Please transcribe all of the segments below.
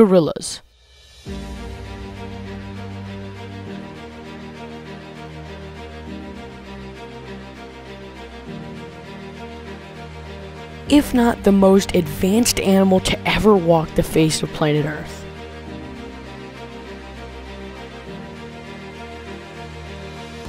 gorillas. If not the most advanced animal to ever walk the face of planet Earth.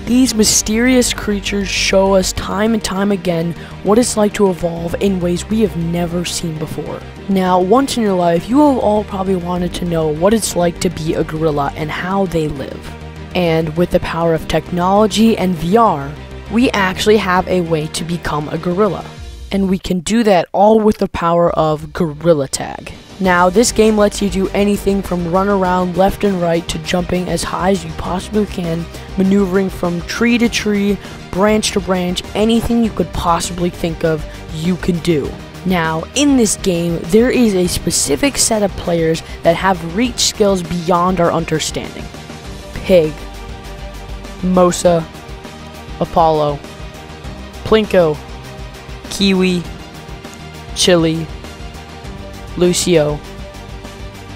These mysterious creatures show us time and time again what it's like to evolve in ways we have never seen before. Now, once in your life, you have all probably wanted to know what it's like to be a gorilla and how they live. And with the power of technology and VR, we actually have a way to become a gorilla. And we can do that all with the power of Gorilla Tag. Now, this game lets you do anything from run around left and right to jumping as high as you possibly can, maneuvering from tree to tree, branch to branch, anything you could possibly think of, you can do. Now, in this game, there is a specific set of players that have reached skills beyond our understanding. Pig, Mosa, Apollo, Plinko, Kiwi, Chili, Lucio,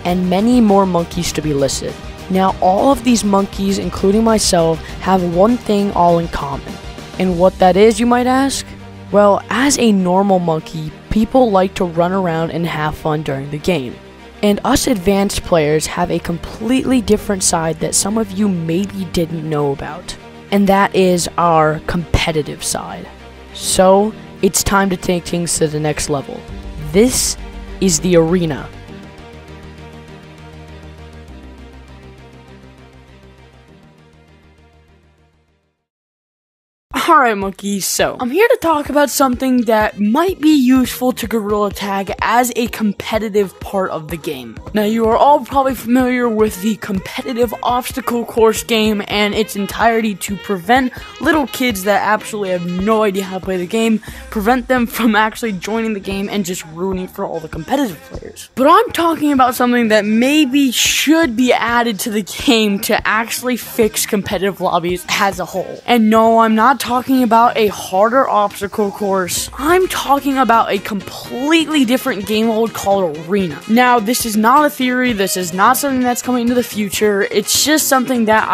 and many more monkeys to be listed. Now, all of these monkeys, including myself, have one thing all in common. And what that is, you might ask? Well, as a normal monkey, people like to run around and have fun during the game. And us advanced players have a completely different side that some of you maybe didn't know about. And that is our competitive side. So, it's time to take things to the next level. This is the arena. Alright monkeys, so I'm here to talk about something that might be useful to Gorilla Tag as a competitive part of the game. Now, you are all probably familiar with the competitive obstacle course game and its entirety to prevent little kids that absolutely have no idea how to play the game, prevent them from actually joining the game and just ruining for all the competitive players. But I'm talking about something that maybe should be added to the game to actually fix competitive lobbies as a whole. And no, I'm not talking about a harder obstacle course. I'm talking about a completely different game mode called Arena. Now, this is not a theory, this is not something that's coming into the future, it's just something that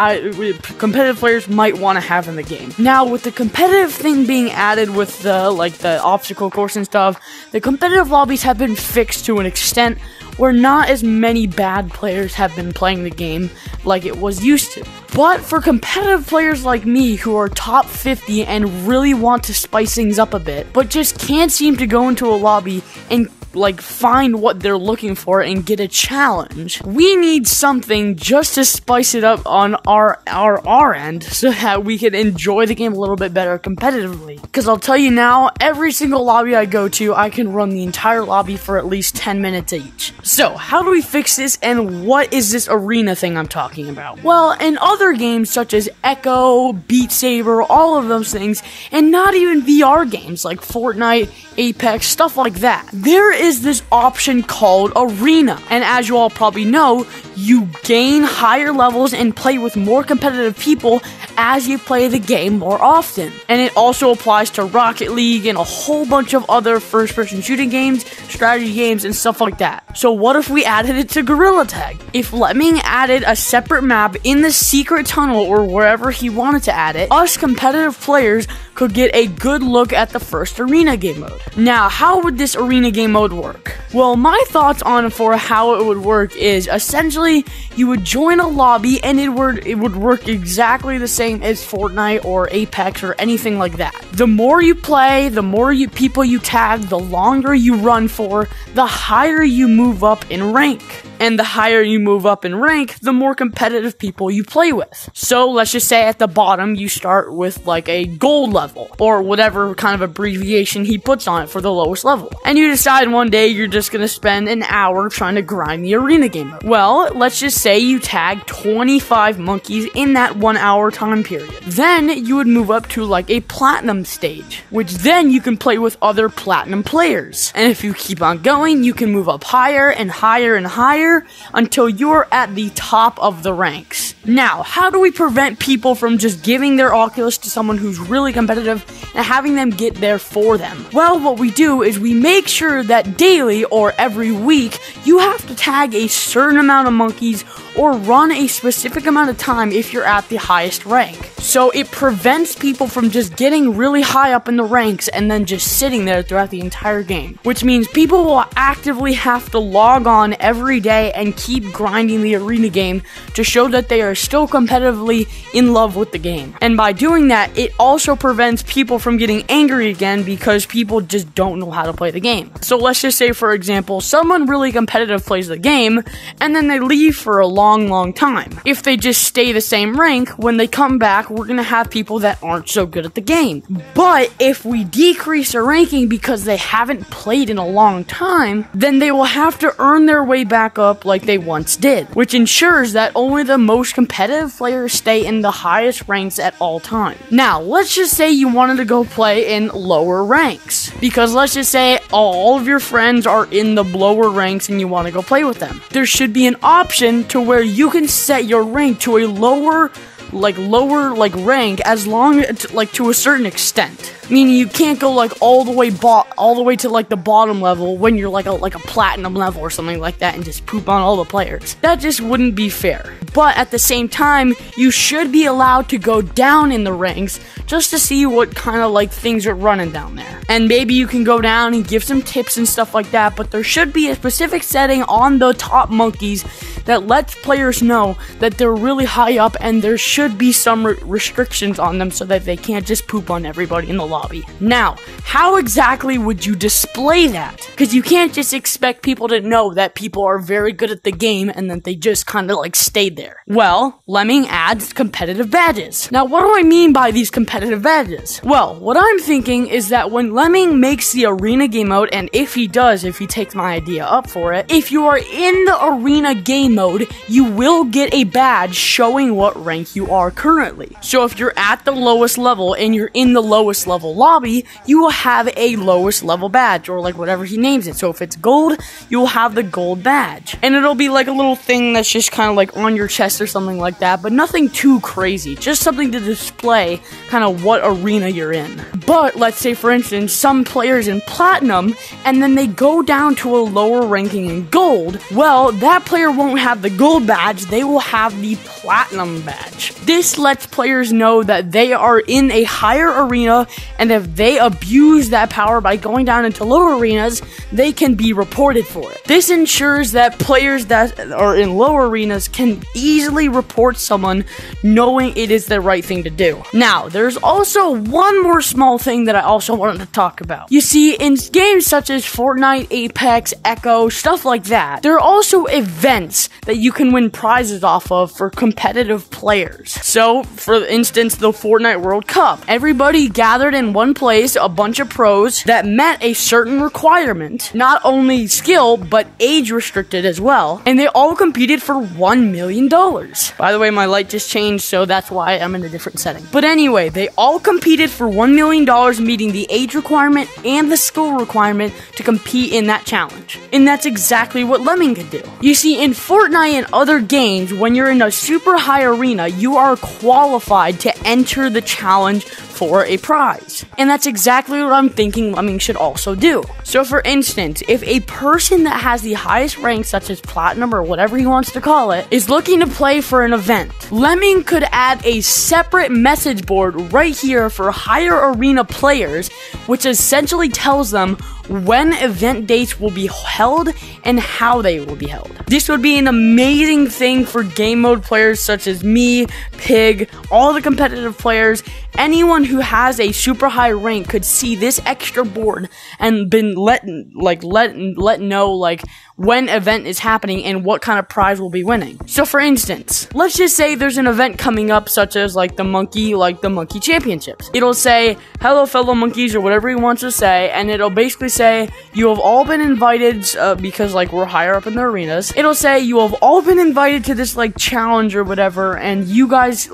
competitive players might want to have in the game. Now, with the competitive thing being added with the obstacle course and stuff, the competitive lobbies have been fixed to an extent where not as many bad players have been playing the game like it was used to. But for competitive players like me who are top 50 and really want to spice things up a bit, but just can't seem to go into a lobby and find what they're looking for and get a challenge, we need something just to spice it up on our end so that we can enjoy the game a little bit better competitively. Because I'll tell you now, every single lobby I go to, I can run the entire lobby for at least 10 minutes each. So, how do we fix this, and what is this arena thing I'm talking about? Well, in other games such as Echo, Beat Saber, all of those things, and not even VR games like Fortnite, Apex, stuff like that, there is this option called Arena. And as you all probably know, you gain higher levels and play with more competitive people as you play the game more often. And it also applies to Rocket League and a whole bunch of other first-person shooting games, strategy games, and stuff like that. So what if we added it to Gorilla Tag? If Lemming added a separate map in the secret tunnel or wherever he wanted to add it, us competitive players could get a good look at the first arena game mode. Now, how would this arena game mode work? Well, my thoughts on for how it would work is essentially you would join a lobby and it would work exactly the same as Fortnite or Apex or anything like that. The more you play, the more people you tag, the longer you run for, the higher you move up in rank. And the higher you move up in rank, the more competitive people you play with. So let's just say at the bottom you start with like a gold level, or whatever kind of abbreviation he puts on it for the lowest level. And you decide one day you're just gonna spend an hour trying to grind the arena game mode. Well, let's just say you tag 25 monkeys in that 1 hour time period. Then you would move up to like a platinum stage, which then you can play with other platinum players. And if you keep on going, you can move up higher and higher and higher until you're at the top of the ranks. Now, how do we prevent people from just giving their Oculus to someone who's really competitive and having them get there for them? Well, what we do is we make sure that daily or every week, you have to tag a certain amount of monkeys or run a specific amount of time if you're at the highest rank. So it prevents people from just getting really high up in the ranks and then just sitting there throughout the entire game. Which means people will actively have to log on every day and keep grinding the arena game to show that they are still competitively in love with the game. And by doing that, it also prevents people from getting angry again because people just don't know how to play the game. So let's just say, for example, someone really competitive plays the game and then they leave for a long time. If they just stay the same rank, when they come back, we're gonna have people that aren't so good at the game. But if we decrease their ranking because they haven't played in a long time, then they will have to earn their way back up like they once did, which ensures that only the most competitive players stay in the highest ranks at all times. Now, let's just say you wanted to go play in lower ranks, because let's just say all of your friends are in the lower ranks and you want to go play with them. There should be an option to where you can set your rank to a lower rank as long as to a certain extent. Meaning you can't go all the way to the bottom level when you're like a platinum level or something like that and just poop on all the players. That just wouldn't be fair. But at the same time, you should be allowed to go down in the ranks just to see what kind of things are running down there. And maybe you can go down and give some tips and stuff like that, but there should be a specific setting on the top monkeys that lets players know that they're really high up, and there should be some restrictions on them so that they can't just poop on everybody in the lobby. Now, how exactly would you display that? Because you can't just expect people to know that people are very good at the game and that they just kind of stayed there. Well, Lemming adds competitive badges. Now, what do I mean by these competitive badges? Well, what I'm thinking is that when Lemming makes the arena game mode, and if he takes my idea up for it, if you are in the arena game mode, you will get a badge showing what rank you are currently. So if you're at the lowest level and you're in the lowest level lobby, you will have a lowest level badge, or whatever he names it. So if it's gold, you will have the gold badge. And it'll be a little thing that's just kind of on your chest or something like that, but nothing too crazy. Just something to display kind of what arena you're in. But let's say, for instance, some players in platinum, and then they go down to a lower ranking in gold. Well, that player won't have the gold badge, they will have the platinum badge. This lets players know that they are in a higher arena, and if they abuse that power by going down into lower arenas, they can be reported for it. This ensures that players that are in lower arenas can easily report someone, knowing it is the right thing to do. Now, there's also one more small thing that I also wanted to talk about. You see, in games such as Fortnite, Apex, Echo, stuff like that, there are also events that you can win prizes off of for competitive players. So, for instance, the Fortnite World Cup. Everybody gathered in one place, a bunch of pros that met a certain requirement, not only skill, but age restricted as well, and they all competed for $1 million. By the way, my light just changed, so that's why I'm in a different setting. But anyway, they all competed for $1 million, meeting the age requirement and the skill requirement to compete in that challenge. And that's exactly what Lemming could do. You see, in Fortnite and other games, when you're in a super high arena, you are qualified to enter the challenge for a prize. And that's exactly what I'm thinking Lemming should also do. So for instance, if a person that has the highest rank, such as platinum or whatever he wants to call it, is looking to play for an event, Lemming could add a separate message board right here for higher arena players, which essentially tells them when event dates will be held and how they will be held. This would be an amazing thing for game mode players such as me, Pig, all the competitive players. Anyone who has a super high rank could see this extra board and been let know when event is happening and what kind of prize we'll be winning. So for instance, let's just say there's an event coming up such as the monkey championships. It'll say, "Hello fellow monkeys," or whatever he wants to say, and it'll basically say, "You have all been invited," because we're higher up in the arenas. It'll say, "You have all been invited to this challenge or whatever, and you guys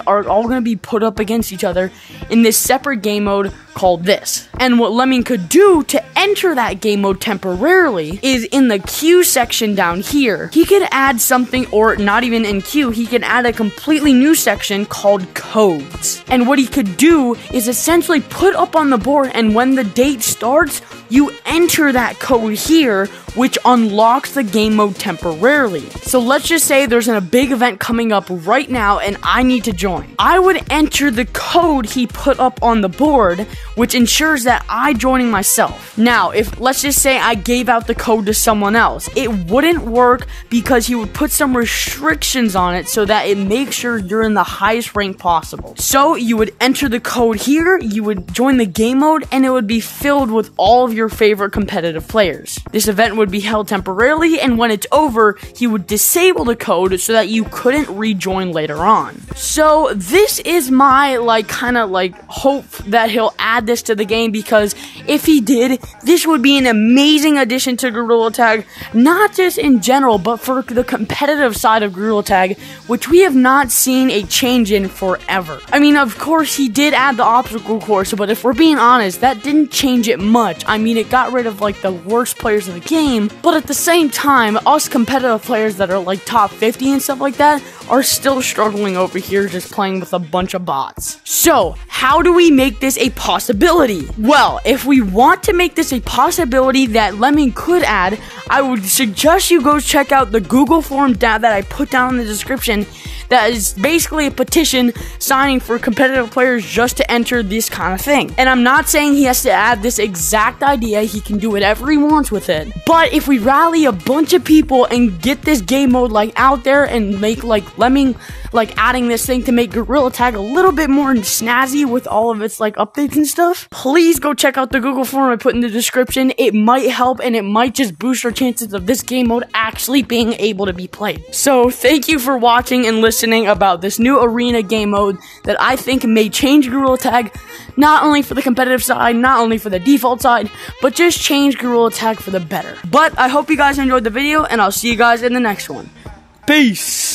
are all gonna be put up against each other in this separate game mode called this. And what Lemming could do to enter that game mode temporarily is in the queue section down here. He could add something, or not even in queue, he can add a completely new section called codes. And what he could do is essentially put up on the board, and when the date starts, you enter that code here, which unlocks the game mode temporarily. So let's just say there's a big event coming up right now and I need to join. I would enter the code he put up on the board, which ensures that I joining myself. Now, if let's just say I gave out the code to someone else, it wouldn't work because he would put some restrictions on it so that it makes sure you're in the highest rank possible. So you would enter the code here, you would join the game mode, and it would be filled with all of your favorite competitive players. This event would be held temporarily, and when it's over, he would disable the code so that you couldn't rejoin later on. So this is my hope that he'll add this to the game, because if he did, this would be an amazing addition to Gorilla Tag, not just in general, but for the competitive side of Gorilla Tag, which we have not seen a change in forever. I mean, of course, he did add the obstacle course, but if we're being honest, that didn't change it much. I mean, it got rid of the worst players in the game, but at the same time, us competitive players that are top 50 and stuff like that are still struggling over here just playing with a bunch of bots. So, how do we make this a possibility? Well, if we want to make this a possibility that Lemming could add, I would suggest you go check out the Google form that I put down in the description. That is basically a petition signing for competitive players just to enter this kind of thing. And I'm not saying he has to add this exact idea, he can do whatever he wants with it. But if we rally a bunch of people and get this game mode out there and make Lemming adding this thing to make Gorilla Tag a little bit more snazzy with all of its updates and stuff, please go check out the Google form I put in the description. It might help, and it might just boost our chances of this game mode actually being able to be played. So thank you for watching and listening about this new arena game mode that I think may change Gorilla Tag, not only for the competitive side, not only for the default side, but just change Gorilla Tag for the better. But I hope you guys enjoyed the video, and I'll see you guys in the next one. Peace!